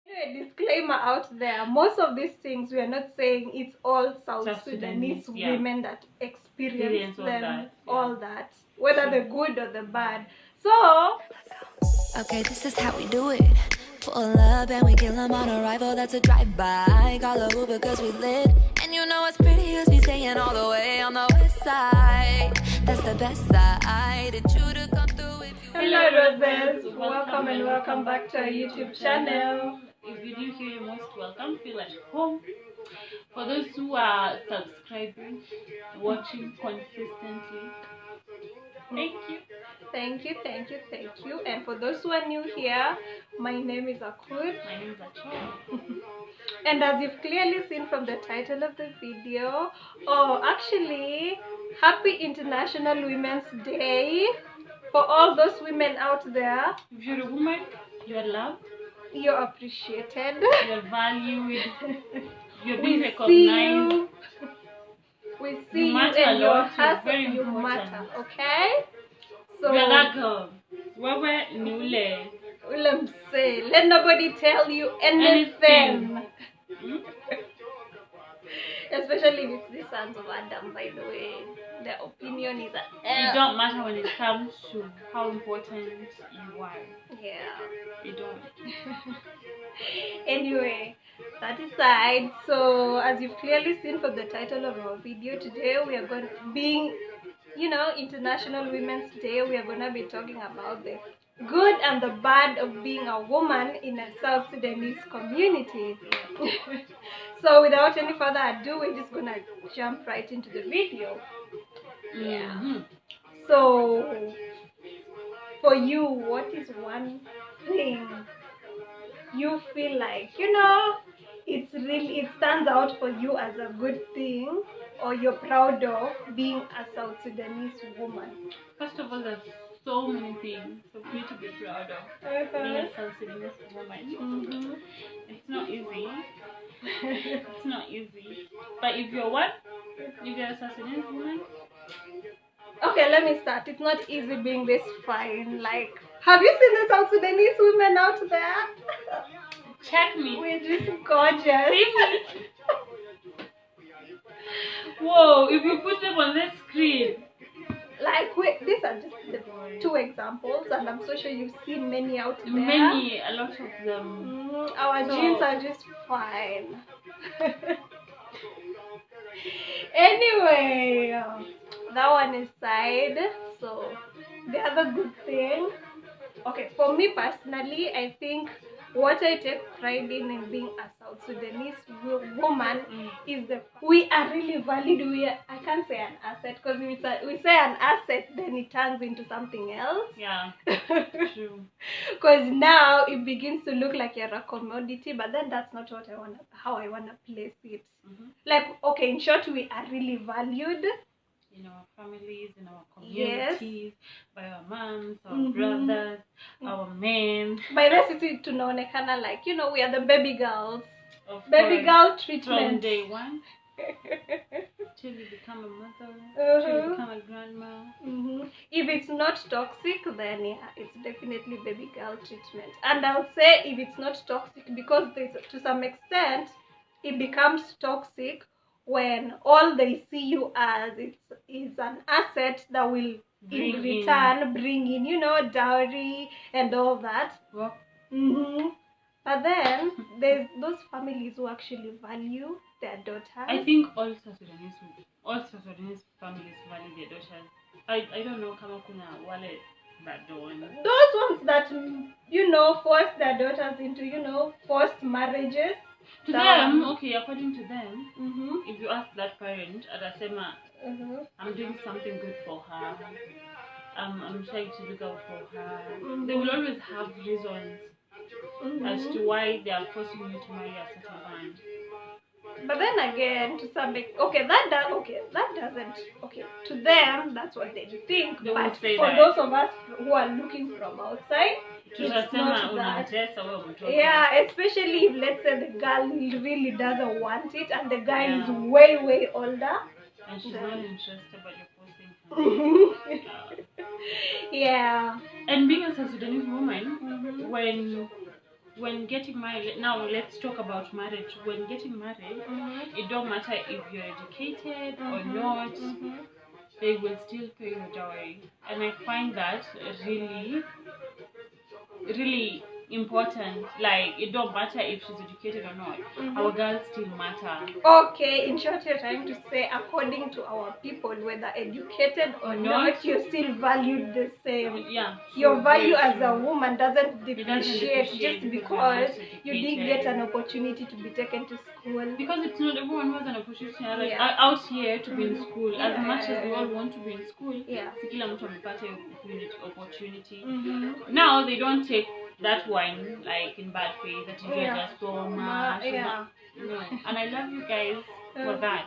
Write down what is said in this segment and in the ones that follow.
A disclaimer out there, most of these things we are not saying it's all South Sudanese women that experience them, all that, whether the good or the bad. So okay, this is how we do it. Pull up and we kill them on arrival. That's a drive-by. Call a Uber because we lit. And you know what's pretty is we staying all the way on the west side. That's the best side. It's you to come through if you. Hello Roses, welcome and welcome back to our YouTube channel. If you're new here, you're most welcome. Feel at home. For those who are subscribing, watching consistently, thank you. Thank you, thank you, thank you. And for those who are new here, my name is Akud. My name is Acho. And as you've clearly seen from the title of the video, actually, happy International Women's Day for all those women out there. If you're a woman, you're loved. You're appreciated. You're valued. You're being recognized. We see you and your hustle. You matter, okay? So you're that girl. Let nobody tell you anything. Especially if it's the sons of Adam, by the way. Their opinion is it don't matter when it comes to how important you are. Yeah. You don't. Anyway, that aside, so as you've clearly seen from the title of our video today, we are going to be, International Women's Day. We are going to be talking about the good and the bad of being a woman in a South Sudanese community. So without any further ado, we're just gonna jump right into the video. Yeah. So for you, what is one thing you feel like, it stands out for you as a good thing, or you're proud of being a South Sudanese woman? First of all, there's so many things for me to be proud of being a South Sudanese woman. It's not easy. It's not easy. But if you're what? If you're a South Sudanese woman? Okay, let me start. It's not easy being this fine. Like, have you seen the South Sudanese women out there? Check me. We're just gorgeous. See me? Whoa, if you put them on the screen. Like, these are just the two examples, and I'm so sure you've seen many out there. Many, a lot of them. Our jeans are just fine. Anyway, that one aside, so the other good thing, okay, for me personally, I think what I take pride in being a South Sudanese woman is that we are really valued. I can't say an asset, because if we say an asset, then it turns into something else. Yeah, true. Because now it begins to look like you're a commodity, but then that's not what how I wanna place it. Like, okay, in short, we are really valued in our families, in our communities, by our moms, our brothers, our men. By the city tunaonekana like, we are the baby girls. Baby girl treatment. From day one till you become a mother, till you become a grandma. If it's not toxic, then yeah, it's definitely baby girl treatment. And I'll say if it's not toxic, because to some extent it becomes toxic when all they see you as is an asset that will in return bring in, dowry and all that. But then there's those families who actually value their daughters. I think all South Sudanese families value their daughters. I don't know kama kuna wale that don't. Those ones that force their daughters into forced marriages. To them, okay, according to them, if you ask that parent, atasema, I'm doing something good for her, I'm trying to look out for her, they will always have reasons as to why they are forcing you to marry a certain man. But then again, to some extent, that doesn't, to them, that's what they think. They but say for that. Those of us who are looking from outside, it's not that. Yeah, especially if, let's say, the girl really doesn't want it and the guy is way, way older. And she's not interested, but you're forcing her. Yeah. And being a South Sudanese woman, when when getting married, now let's talk about marriage. When getting married, it don't matter if you're educated or not, they will still pay your dowry. And I find that really, really important. Like, it don't matter if she's educated or not, our girls still matter. Okay, in short, you're trying to say, according to our people, whether educated or not, you're still valued the same. Yeah. Your value as a woman doesn't depreciate just because you didn't get an opportunity to be taken to school. Because it's not everyone who has an opportunity like out here to be in school. As much as we all want to be in school, kila mtu amepata opportunity. Now they don't take that one like in bad faith that you judge us so much. No. And I love you guys for that.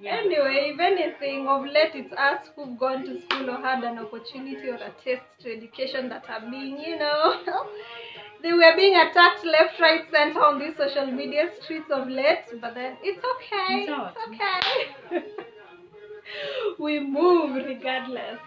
Anyway, if anything, of late it's us who've gone to school or had an opportunity or a taste to education that are being, they were being attacked left, right, center on these social media streets of late. But then it's okay. It's okay. We move regardless.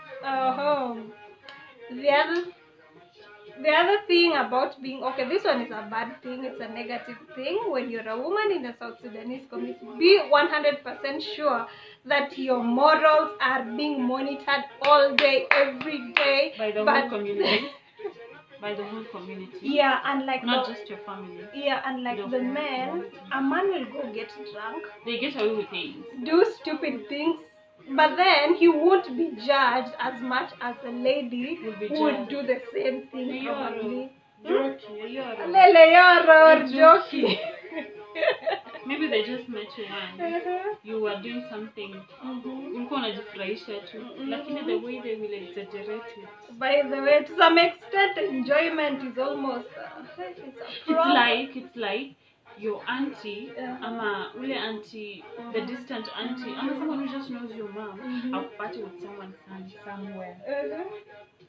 The other thing about being, okay, this one is a bad thing, it's a negative thing. When you're a woman in the South Sudanese community, be 100% sure that your morals are being monitored all day, every day. By the whole community. By the whole community. Yeah, and like not just your family. Yeah, and like the men, a man will go get drunk. They get away with things. Do stupid things. But then he won't be judged as much as a lady who would do the same thing probably. Joking. Maybe they just met you once. You were doing something. Lakini the way they will exaggerate it. By the way, to some extent, enjoyment is almost it's like your auntie, ule auntie, the distant auntie, someone who just knows your mom, I'll party with someone somewhere.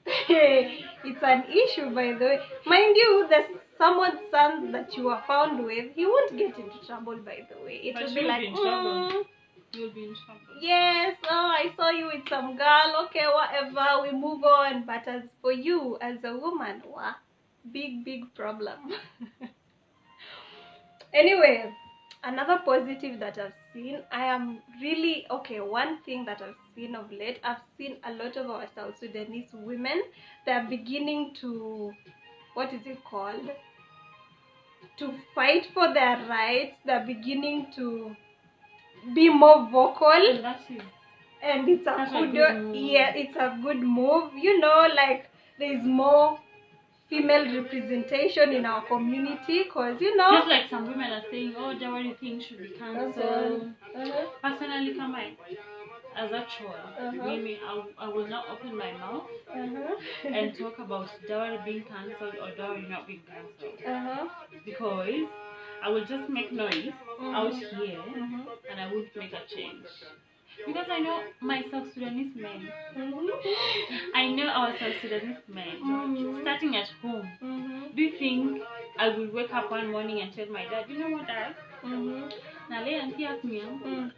It's an issue, by the way. Mind you, there's someone's son that you are found with, he won't get into trouble, by the way. It will be like, you'll be in trouble. Yes, I saw you with some girl, okay, whatever, we move on. But as for you, as a woman, big problem. Anyway, another positive that I've seen, I am really, one thing that I've seen of late, I've seen a lot of our South Sudanese women, they're beginning to, what is it called? To fight for their rights. They're beginning to be more vocal. And it's a good, it's a good move. Like there's more female representation in our community, because just like some women are saying, dowry things should be cancelled. Personally, come on, as a child, I will not open my mouth and talk about dowry being cancelled or dowry not being cancelled, because I will just make noise out here and I won't make a change. Because I know my South Sudanese men. I know our South Sudanese men. Starting at home. Do you think I will wake up one morning and tell my dad, you know what, Dad? I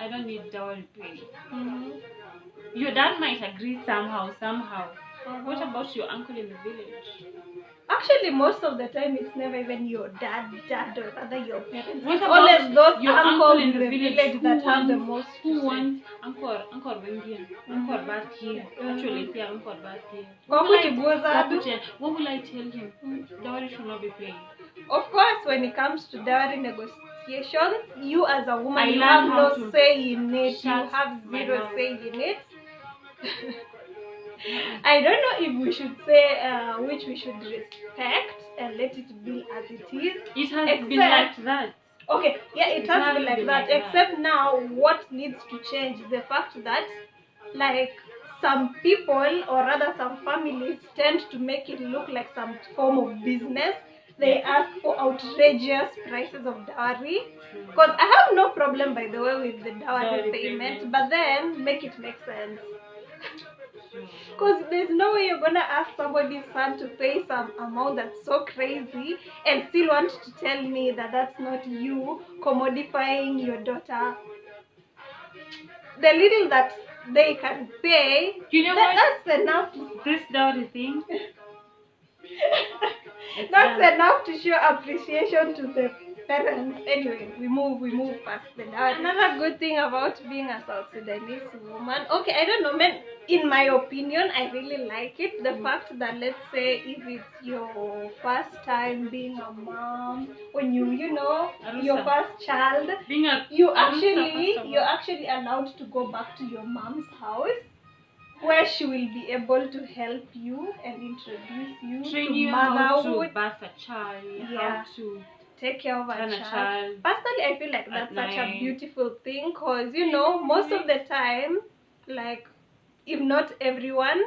don't need dowry pay. Your dad might agree somehow. What about your uncle in the village? Actually, most of the time, it's never even your dad or rather your parents. It's always those uncles in the village that have the most. Who wants uncle back here? Actually, uncle back here. What will I tell him? Dowry should not be paid. Of course, when it comes to dowry negotiations, you as a woman, you have no say in it. You have zero say in it. I don't know if we should say which we should respect and let it be as it is. It has been like that. Okay, yeah, it has been like that. Except now, what needs to change is the fact that, like, some people or rather some families tend to make it look like some form of business. They ask for outrageous prices of dowry. Because I have no problem, by the way, with the dowry payment, but then make it make sense. Because there's no way you're gonna ask somebody's son to pay some amount that's so crazy and still want to tell me that that's not you commodifying your daughter. The little that they can pay, you know what? That's enough. This dowry thing, That's done. enough to show appreciation to the parents. Anyway, we move past the now. Another good thing about being a South Sudanese woman, okay, I don't know, man, in my opinion, I really like it. The fact that, let's say, if it's your first time being a mom, when you know, your first child, Being a you're actually allowed to go back to your mom's house, where she will be able to help you and introduce you train to you how motherhood, to birth a child, Yeah. how to take care of a turn a child. child. Personally, I feel like at that's such a night. beautiful thing, because most of the time, like, if not everyone,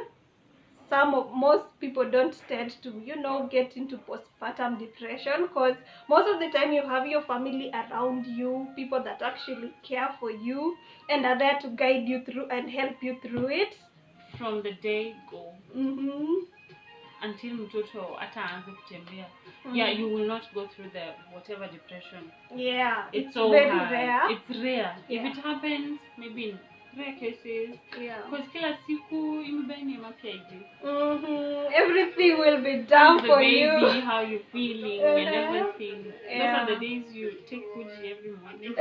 most people don't tend to get into postpartum depression, because most of the time you have your family around you, people that actually care for you and are there to guide you through and help you through it From the day go until mtoto ataanze kutembea. Yeah, you will not go through the whatever depression. Yeah, It's so so very hard. rare. It's rare. Yeah. If it happens, maybe in rare cases. Yeah. Because kila siku imebani mapya hivi. Everything will be done the for baby, you. How you feeling and everything. Those are the days you take Fuji every morning.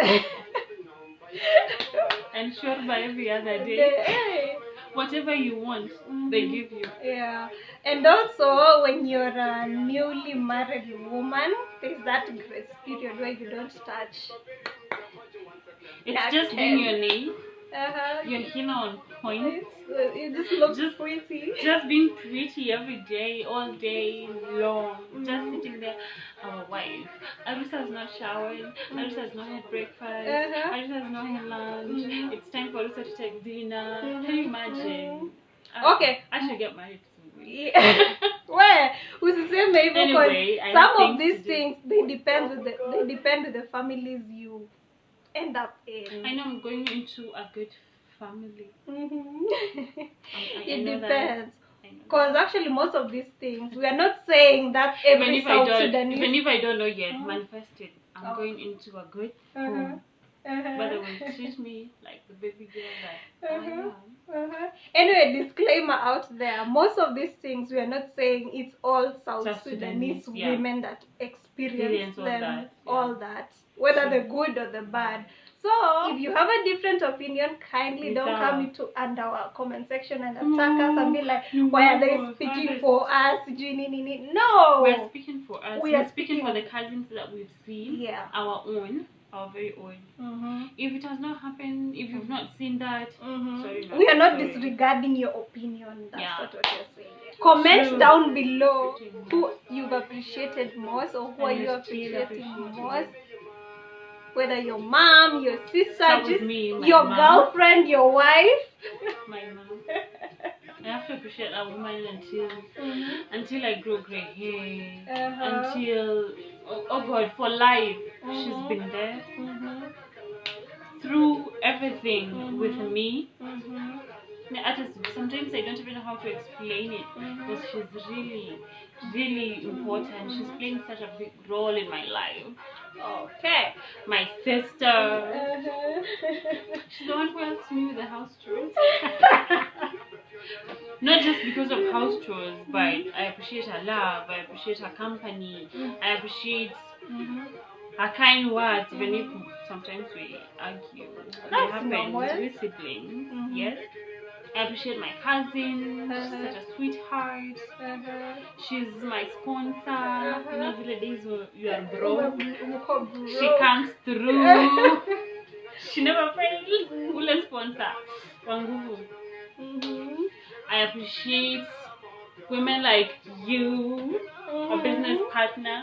And sure by every other day. Whatever you want, they give you. Yeah. And also, when you're a newly married woman, there's that grace period where you don't touch. It's just being your name. Your skin on point. It just looks pretty. Just being pretty every day, all day long. Just sitting there. Our wife. Arisa has not showered. Arisa has not had breakfast. Arisa has not had lunch. It's time for Arisa to take dinner. Can you imagine? Okay. I should get married soon. Yeah. Where? Who's the same maybe? Anyway, some of these things they depend with the families you end up in. I know I'm going into a good family. It depends. Because actually most of these things, we are not saying that every South Sudanese... Even if I don't know yet, manifested, I'm going into a good home. But they will treat me like the baby girl that I am. Anyway, disclaimer out there, most of these things, we are not saying it's all South Sudanese women that experience them, all that, whether the good or the bad. So, if you have a different opinion, kindly don't come into under our comment section and attack us and be like, why are they speaking for us? No! We're speaking for us. We're speaking for the cousins that we've seen, our own. Our very own. If it has not happened, if you've not seen that, sorry, we are not disregarding your opinion. That's what you're saying. Comment down below who you've appreciated most or who are you appreciating most. Whether your mom, your sister, your girlfriend, your wife. My mom. I have to appreciate a woman until I grow grey hair, until oh God, for life. She's been there through everything with me. Sometimes I don't even know how to explain it, because she's really, really important. She's playing such a big role in my life. Okay, my sister. She's the one who helps me with the house chores. Not just because of house chores, but I appreciate her love, I appreciate her company, I appreciate her kind words, even if sometimes we argue. It happens with siblings, yes. I appreciate my cousin, she's such a sweetheart. She's my sponsor. You know, the days where you are broke, she comes through. She never fails. Ule sponsor. Wanguvu. I appreciate women like you, a business partner,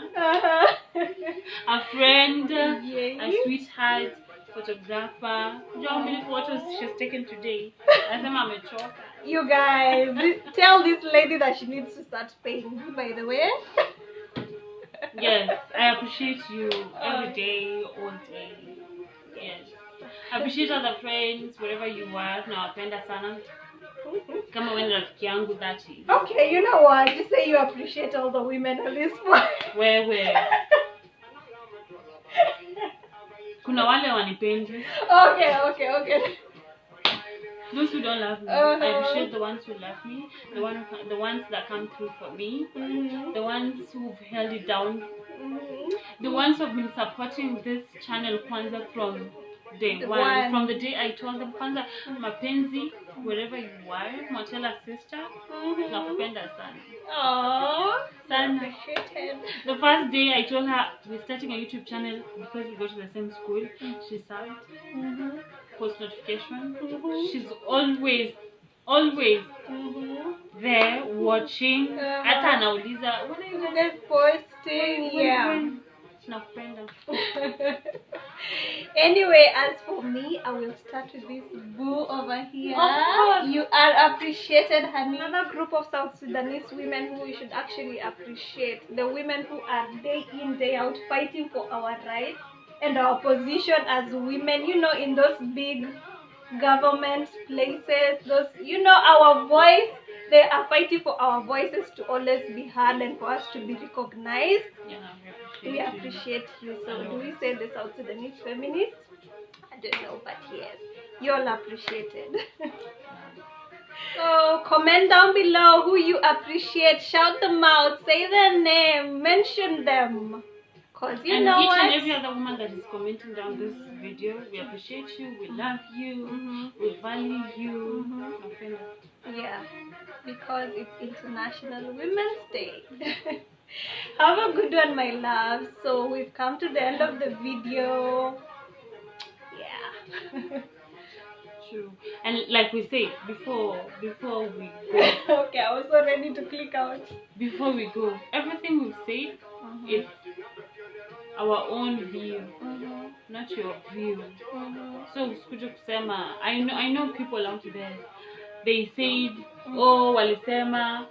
a friend, a sweetheart, photographer. You know how many photos she's taken today? You guys, tell this lady that she needs to start paying, by the way. Yes, I appreciate you every day, all day. Yes. I appreciate other friends, wherever you are. Nawapenda sana. Kama wewe rafiki yangu dhati. Okay, you know what? Just say you appreciate all the women on this one. Wewe. Kuna wale wanipendi. Okay. Those who don't love me, I appreciate the ones who love me, the ones that come through for me, the ones who've held it down, the ones who've been supporting this channel Kwanzaa from day one. From the day I told them Kwanzaa, mapenzi, wherever you are, Motella sister, nakupenda sana. Aww, Sana. appreciated. The first day I told her we're starting a YouTube channel because we go to the same school. She subbed, post notification. She's always there watching. Hata anauliza, what are you guys posting? Yeah. Nakupenda. Anyway, as for me, I will start with this boo over here. Of course. You are appreciated, honey. Another group of South Sudanese women who we should actually appreciate. The women who are day in, day out fighting for our rights and our position as women, you know, in those big government places, those, you know, our voice. They are fighting for our voices to always be heard and for us to be recognized. Yeah, We appreciate you. So do we say the South Sudanese feminists? I don't know, but yes, you're all appreciated. So comment down below who you appreciate. Shout them out. Say their name. Mention them. Cause you know each what? and every other woman that is commenting down this video, we appreciate you. We love you. We value you. Yeah, because it's International Women's Day. Have a good one, my love. So we've come to the end of the video. Yeah. True. And like we said before we go, Okay, I was so ready to click out. Before we go, everything we've said is our own view, not your view. So sikuja kusema, I know people out there, they said, oh, walisema,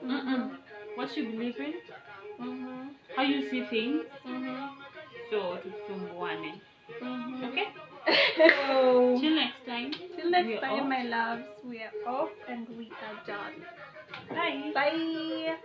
what you believe in, how you see things, so tusumbuane. Okay? Till next time. Till next time, my loves. We are off and we are done. Bye. Bye.